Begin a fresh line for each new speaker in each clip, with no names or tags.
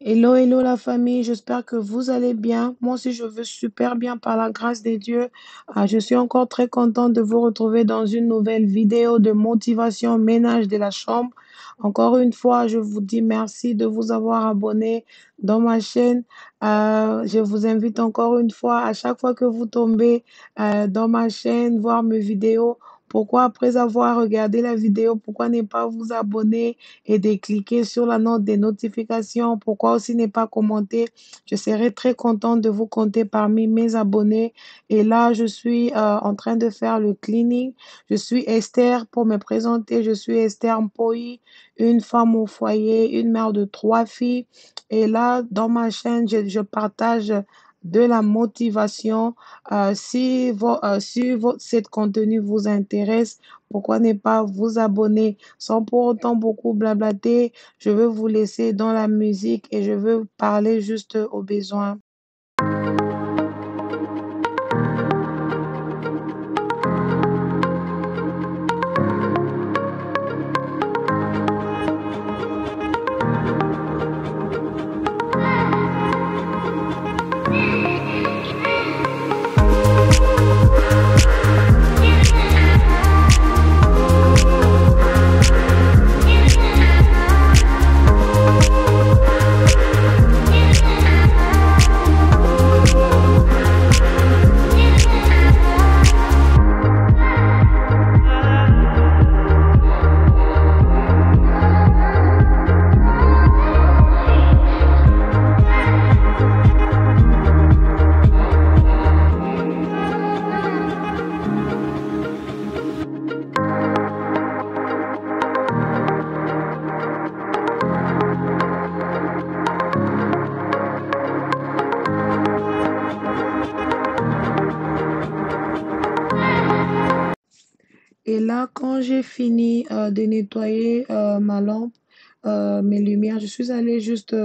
Hello, hello la famille, j'espère que vous allez bien. Moi aussi, je veux super bien par la grâce de Dieu. Je suis encore très contente de vous retrouver dans une nouvelle vidéo de motivation ménage de la chambre. Encore une fois, je vous dis merci de vous avoir abonné dans ma chaîne. Je vous invite encore une fois, à chaque fois que vous tombez dans ma chaîne, voir mes vidéos. Pourquoi après avoir regardé la vidéo, pourquoi ne pas vous abonner et de cliquer sur la note des notifications. Pourquoi aussi ne pas commenter? Je serai très contente de vous compter parmi mes abonnés. Et là, je suis en train de faire le cleaning. Je suis Esther pour me présenter. Je suis Esther Mpoyi, une femme au foyer, une mère de 3 filles. Et là, dans ma chaîne, je partage de la motivation. Si cette contenu vous intéresse, pourquoi ne pas vous abonner? Sans pour autant beaucoup blablater, je veux vous laisser dans la musique et je veux parler juste aux besoins. Et là, quand j'ai fini de nettoyer ma lampe, mes lumières, je suis allée juste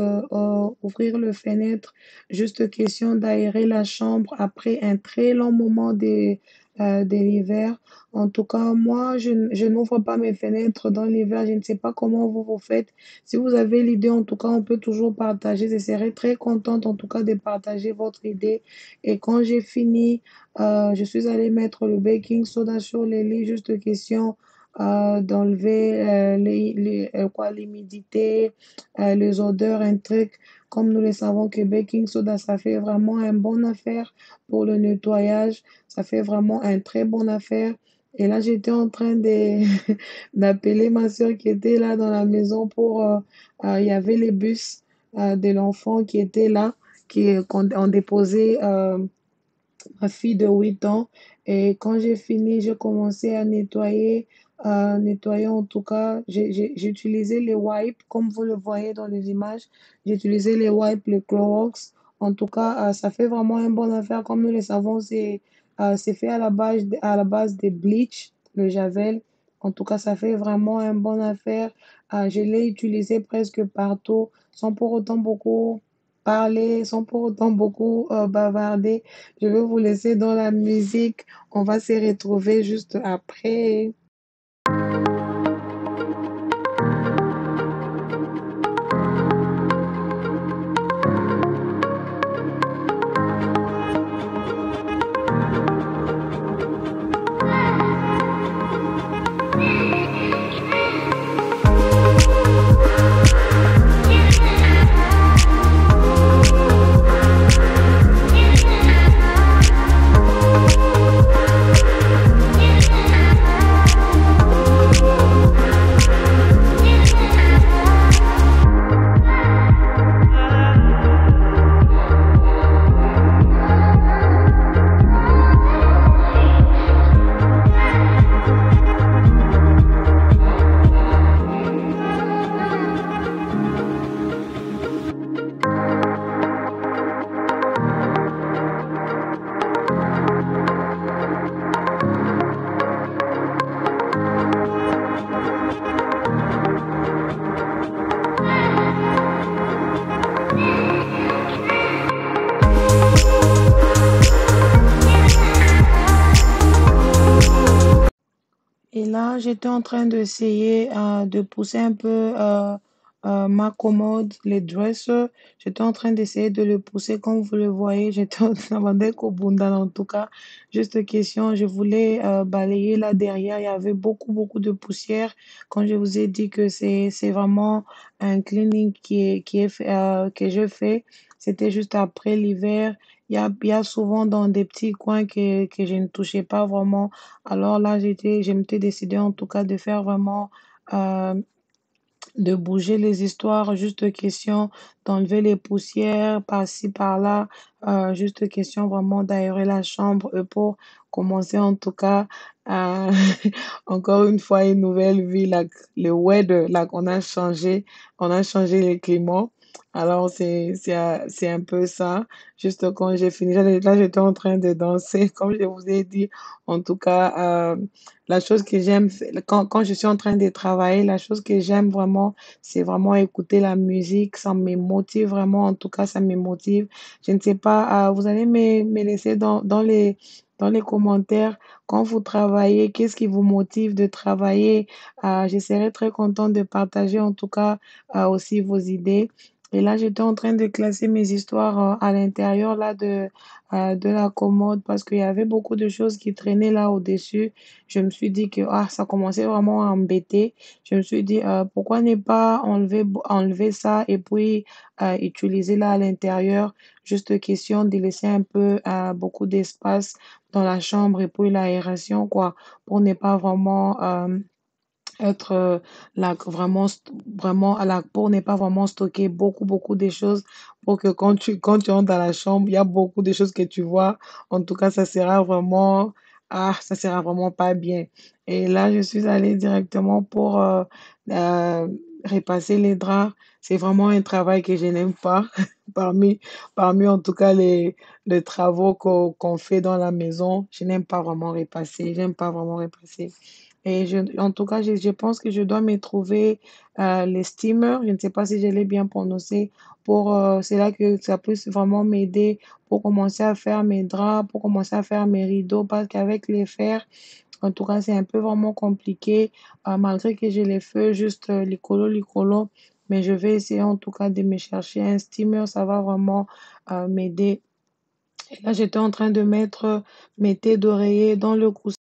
ouvrir le fenêtre, juste question d'aérer la chambre après un très long moment de l'hiver. En tout cas, moi, je n'ouvre pas mes fenêtres dans l'hiver. Je ne sais pas comment vous faites. Si vous avez l'idée, en tout cas, on peut toujours partager. Je serais très contente, en tout cas, de partager votre idée. Et quand j'ai fini, je suis allée mettre le baking soda sur les lits, juste question d'enlever l'humidité, les odeurs, un truc. Comme nous le savons que baking soda, ça fait vraiment une bonne affaire pour le nettoyage. Ça fait vraiment une très bonne affaire. Et là, j'étais en train de d'appeler ma soeur qui était là dans la maison pour... il y avait les bus de l'enfant qui étaient là, qu'on ont déposé ma fille de 8 ans. Et quand j'ai fini, j'ai commencé à nettoyer en tout cas. J'ai utilisé les wipes, comme vous le voyez dans les images. J'ai utilisé les wipes, le Clorox. En tout cas, ça fait vraiment une bonne affaire. Comme nous le savons, c'est fait à la base de bleach, le javel. En tout cas, ça fait vraiment une bonne affaire. Je l'ai utilisé presque partout, sans pour autant beaucoup parler, sans pour autant beaucoup bavarder. Je vais vous laisser dans la musique. On va se retrouver juste après. Et là, j'étais en train d'essayer de pousser un peu ma commode, les dressers, j'étais en train d'essayer de le pousser comme vous le voyez, j'étais en train avec Obundan en tout cas. Juste question, je voulais balayer là derrière, il y avait beaucoup de poussière. Quand je vous ai dit que c'est vraiment un cleaning que je fais, c'était juste après l'hiver. Il y a souvent dans des petits coins que je ne touchais pas vraiment. Alors là, je m'étais décidé en tout cas de faire vraiment euh, de bouger les histoires, juste question d'enlever les poussières par-ci, par-là, juste question vraiment d'aérer la chambre pour commencer en tout cas, euh, encore une fois, une nouvelle vie, le weather, là, on a changé le climat. Alors, c'est un peu ça. Juste quand j'ai fini, là, j'étais en train de danser, comme je vous ai dit. En tout cas, la chose que j'aime, quand je suis en train de travailler, la chose que j'aime vraiment, c'est vraiment écouter la musique. Ça me motive vraiment. En tout cas, ça me motive. Je ne sais pas, vous allez me laisser dans les commentaires quand vous travaillez, qu'est-ce qui vous motive de travailler. Je serais très contente de partager en tout cas aussi vos idées. Et là, j'étais en train de classer mes histoires à l'intérieur là de la commode parce qu'il y avait beaucoup de choses qui traînaient là au-dessus. Je me suis dit que ça commençait vraiment à m'embêter. Je me suis dit, pourquoi ne pas enlever ça et puis utiliser là à l'intérieur. Juste question de laisser un peu beaucoup d'espace dans la chambre et puis l'aération, quoi, pour ne pas vraiment être là vraiment vraiment à la pour ne pas vraiment stocker beaucoup de choses pour que quand tu entres dans la chambre il y a beaucoup de choses que tu vois, en tout cas ça sera vraiment pas bien. Et là je suis allée directement pour euh, repasser les draps. C'est vraiment un travail que je n'aime pas parmi parmi en tout cas les travaux qu'on fait dans la maison. Je n'aime pas vraiment repasser, j'aime pas vraiment repasser. Et en tout cas, je pense que je dois me trouver les steamers. Je ne sais pas si je l'ai bien prononcé. C'est là que ça puisse vraiment m'aider pour commencer à faire mes draps, pour commencer à faire mes rideaux, parce qu'avec les fers, en tout cas, c'est un peu vraiment compliqué, malgré que j'ai les feux juste licolo. Mais je vais essayer en tout cas de me chercher un steamer. Ça va vraiment m'aider. Et là, j'étais en train de mettre mes têtes d'oreiller dans le coussin.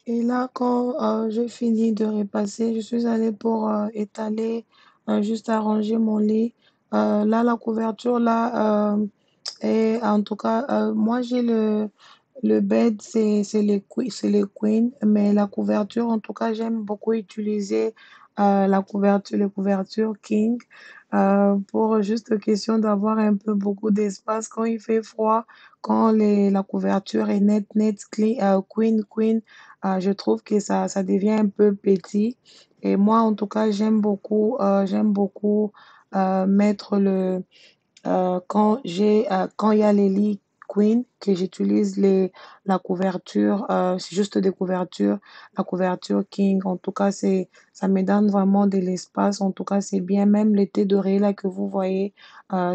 Et là, quand j'ai fini de repasser, je suis allée pour étaler, juste arranger mon lit. Là, la couverture, là, et en tout cas, moi, j'ai le bed, c'est les queens, mais la couverture, en tout cas, j'aime beaucoup utiliser les couvertures king pour juste question d'avoir un peu beaucoup d'espace quand il fait froid, quand la couverture est queen, je trouve que ça devient un peu petit. Et moi, en tout cas, j'aime beaucoup mettre quand il y a les lits queen, que j'utilise la couverture, c'est juste des couvertures, la couverture king. En tout cas, ça me donne vraiment de l'espace. En tout cas, c'est bien. Même l'été doré là que vous voyez,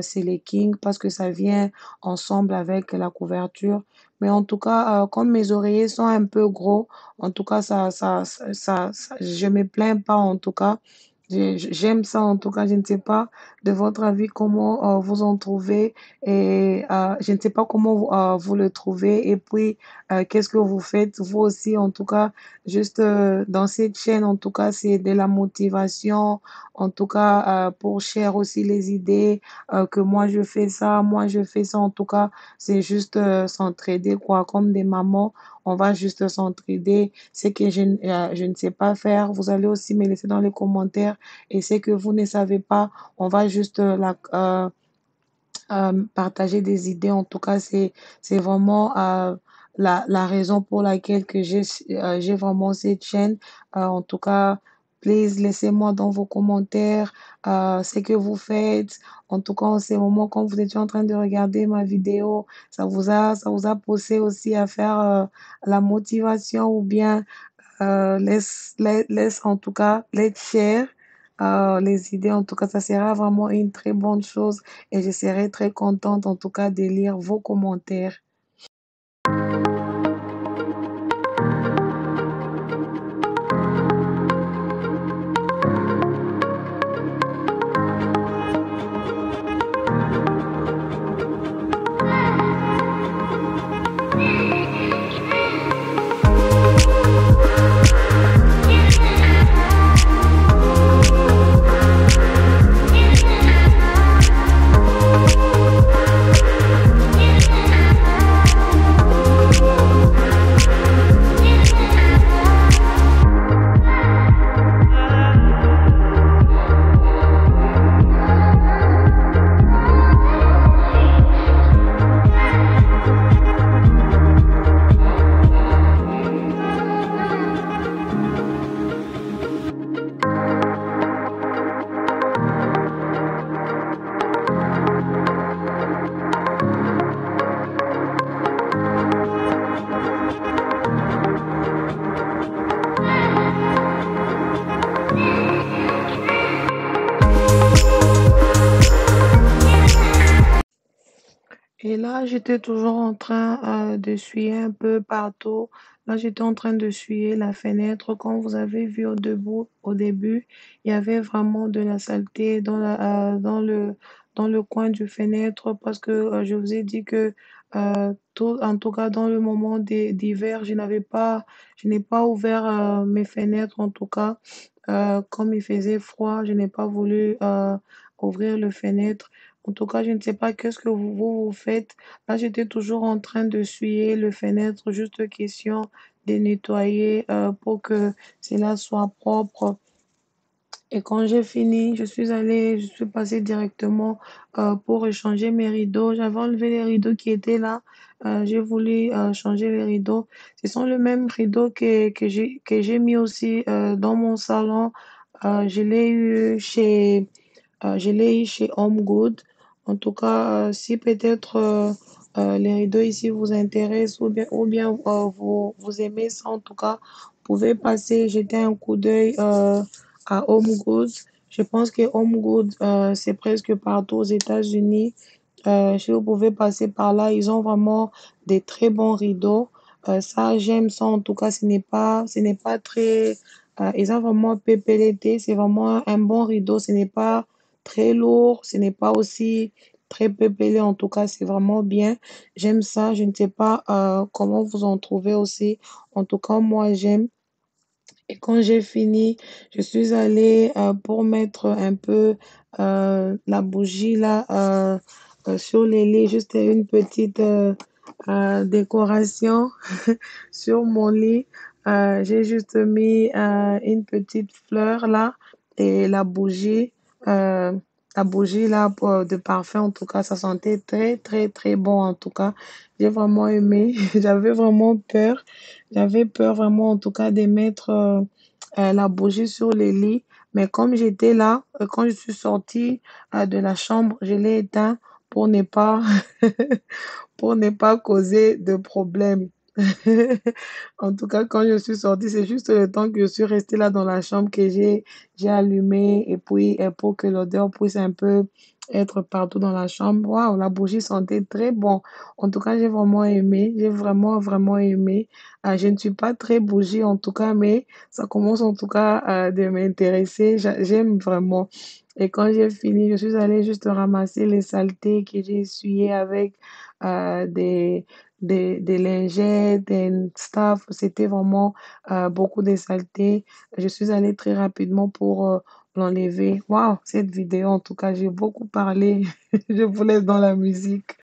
c'est les king parce que ça vient ensemble avec la couverture. Mais en tout cas, comme mes oreillers sont un peu gros, en tout cas, je me plains pas en tout cas. J'aime ça en tout cas, je ne sais pas de votre avis comment, vous en trouvez et je ne sais pas comment vous le trouvez et puis, qu'est-ce que vous faites vous aussi en tout cas juste, dans cette chaîne en tout cas, c'est de la motivation en tout cas, pour share aussi les idées, que moi je fais ça, moi je fais ça en tout cas, c'est juste, s'entraider quoi, comme des mamans, on va juste s'entraider. Ce que je ne sais pas faire, vous allez aussi me laisser dans les commentaires et c'est que vous ne savez pas, on va juste partager des idées. En tout cas, c'est vraiment la raison pour laquelle que j'ai vraiment cette chaîne. En tout cas, please, laissez-moi dans vos commentaires ce que vous faites. En tout cas, en ce moment, quand vous étiez en train de regarder ma vidéo, ça vous a poussé aussi à faire la motivation ou bien laisse en tout cas, let's share les idées. En tout cas, ça sera vraiment une très bonne chose et je serai très contente en tout cas de lire vos commentaires. Et là, j'étais toujours en train d'essuyer un peu partout. Là, j'étais en train d'essuyer la fenêtre. Comme vous avez vu au début, il y avait vraiment de la saleté dans le coin du fenêtre parce que je vous ai dit que en tout cas dans le moment d'hiver, je n'ai pas ouvert mes fenêtres en tout cas. Comme il faisait froid, je n'ai pas voulu ouvrir le fenêtre. En tout cas, je ne sais pas qu'est-ce que vous faites. Là, j'étais toujours en train de suyer le fenêtre, juste question de nettoyer pour que cela soit propre. Et quand j'ai fini, je suis passée directement pour échanger mes rideaux. J'avais enlevé les rideaux qui étaient là. J'ai voulu changer les rideaux. Ce sont les mêmes rideaux que j'ai mis aussi dans mon salon. Je l'ai eu chez Home Good. En tout cas, si peut-être les rideaux ici vous intéressent ou bien vous aimez ça, en tout cas, vous pouvez passer, jeter un coup d'œil à Home Goods. Je pense que Home Goods, c'est presque partout aux États-Unis. Si vous pouvez passer par là, ils ont vraiment des très bons rideaux. Ça, j'aime ça. En tout cas, ce n'est pas très. Ils ont vraiment pépélété. C'est vraiment un bon rideau. Ce n'est pas très lourd. Ce n'est pas aussi très pépélé. En tout cas, c'est vraiment bien. J'aime ça. Je ne sais pas comment vous en trouvez aussi. En tout cas, moi, j'aime. Et quand j'ai fini, je suis allée pour mettre un peu la bougie là sur les lits, juste une petite décoration sur mon lit. J'ai juste mis une petite fleur là et euh, la bougie là de parfum. En tout cas, ça sentait très très très bon. En tout cas, j'ai vraiment aimé. J'avais vraiment peur. J'avais peur vraiment en tout cas de mettre la bougie sur les lits. Mais comme j'étais là, quand je suis sortie de la chambre, je l'ai éteint pour ne pas pour ne pas causer de problème. En tout cas, quand je suis sortie, c'est juste le temps que je suis restée là dans la chambre que j'ai allumé et puis pour que l'odeur puisse un peu être partout dans la chambre. Waouh, la bougie sentait très bon. En tout cas, j'ai vraiment aimé. J'ai vraiment, vraiment aimé. Je ne suis pas très bougie en tout cas, mais ça commence en tout cas de m'intéresser. J'aime vraiment. Et quand j'ai fini, je suis allée juste ramasser les saletés que j'ai essuyées avec des, des lingettes et stuff. C'était vraiment beaucoup de saletés. Je suis allée très rapidement pour l'enlever. Waouh, cette vidéo, en tout cas, j'ai beaucoup parlé. Je vous laisse dans la musique.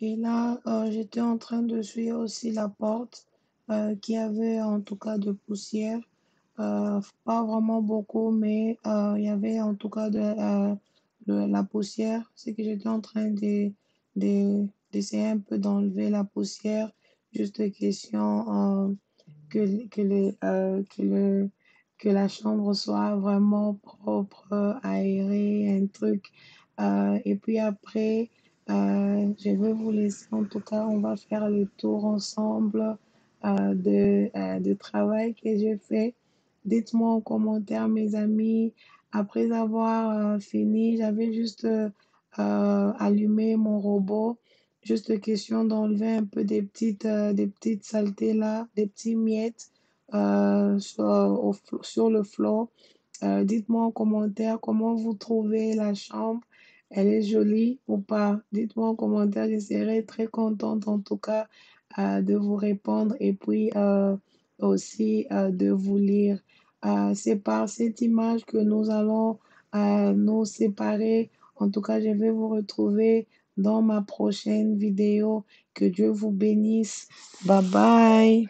Et là, j'étais en train de suivre aussi la porte qui avait en tout cas de poussière. Pas vraiment beaucoup, mais il y avait en tout cas de la poussière. C'est que j'étais en train d'essayer un peu d'enlever la poussière. Juste question que la chambre soit vraiment propre, aérée, un truc. Et puis après, je vais vous laisser. En tout cas, on va faire le tour ensemble de travail que j'ai fait. Dites-moi en commentaire, mes amis. Après avoir fini, j'avais juste allumé mon robot. Juste question d'enlever un peu des petites saletés là, des petits miettes sur le floor. Dites-moi en commentaire comment vous trouvez la chambre. Elle est jolie ou pas? Dites-moi en commentaire. Je serai très contente en tout cas de vous répondre et puis aussi de vous lire. C'est par cette image que nous allons nous séparer. En tout cas, je vais vous retrouver dans ma prochaine vidéo. Que Dieu vous bénisse. Bye bye.